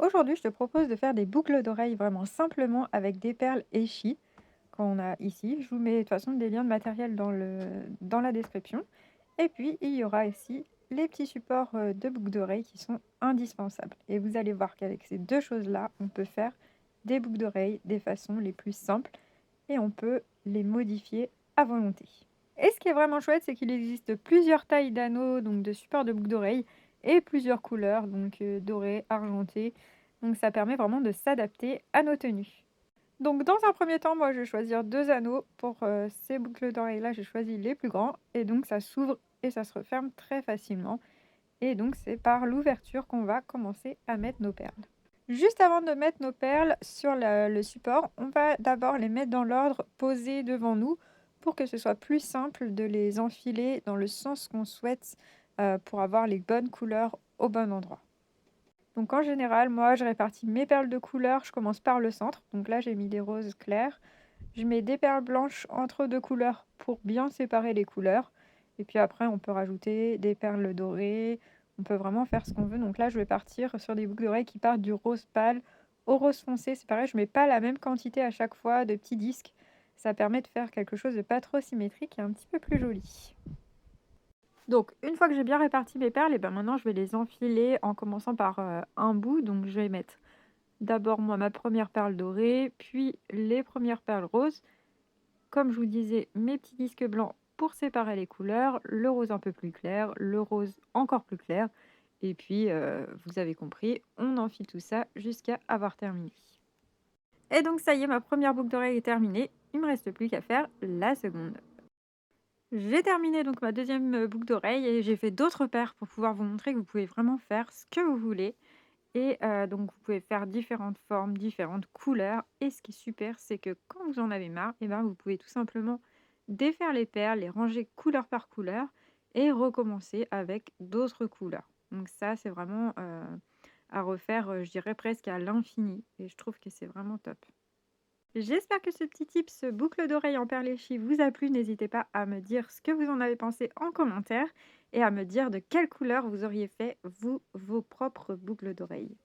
Aujourd'hui, je te propose de faire des boucles d'oreilles vraiment simplement avec des perles Echi qu'on a ici. Je vous mets de toute façon des liens de matériel dans la description. Et puis, il y aura ici les petits supports de boucles d'oreilles qui sont indispensables. Et vous allez voir qu'avec ces deux choses-là, on peut faire des boucles d'oreilles des façons les plus simples et on peut les modifier à volonté. Et ce qui est vraiment chouette, c'est qu'il existe plusieurs tailles d'anneaux, donc de supports de boucles d'oreilles, et plusieurs couleurs, donc doré, argenté. Donc ça permet vraiment de s'adapter à nos tenues. Donc dans un premier temps, moi je vais choisir deux anneaux. Pour ces boucles d'oreilles-là, j'ai choisi les plus grands, et donc ça s'ouvre et ça se referme très facilement. Et donc c'est par l'ouverture qu'on va commencer à mettre nos perles. Juste avant de mettre nos perles sur le support, on va d'abord les mettre dans l'ordre posés devant nous pour que ce soit plus simple de les enfiler dans le sens qu'on souhaite pour avoir les bonnes couleurs au bon endroit. Donc en général, moi je répartis mes perles de couleur, je commence par le centre. Donc là j'ai mis des roses clairs. Je mets des perles blanches entre deux couleurs pour bien séparer les couleurs. Et puis après on peut rajouter des perles dorées. On peut vraiment faire ce qu'on veut. Donc là je vais partir sur des boucles d'oreilles qui partent du rose pâle au rose foncé. C'est pareil, je mets pas la même quantité à chaque fois de petits disques. Ça permet de faire quelque chose de pas trop symétrique et un petit peu plus joli. Donc, une fois que j'ai bien réparti mes perles, et ben maintenant je vais les enfiler en commençant par un bout. Donc, je vais mettre d'abord moi ma première perle dorée, puis les premières perles roses. Comme je vous disais, mes petits disques blancs pour séparer les couleurs, le rose un peu plus clair, le rose encore plus clair. Et puis, vous avez compris, on enfile tout ça jusqu'à avoir terminé. Et donc, ça y est, ma première boucle d'oreille est terminée. Il ne me reste plus qu'à faire la seconde. J'ai terminé donc ma deuxième boucle d'oreille et j'ai fait d'autres paires pour pouvoir vous montrer que vous pouvez vraiment faire ce que vous voulez. Et donc vous pouvez faire différentes formes, différentes couleurs. Et ce qui est super, c'est que quand vous en avez marre, et ben, vous pouvez tout simplement défaire les perles, les ranger couleur par couleur et recommencer avec d'autres couleurs. Donc ça, c'est vraiment à refaire, je dirais presque à l'infini. Et je trouve que c'est vraiment top. J'espère que ce petit tips boucle d'oreille en perléchi vous a plu. N'hésitez pas à me dire ce que vous en avez pensé en commentaire et à me dire de quelle couleur vous auriez fait, vous, vos propres boucles d'oreilles.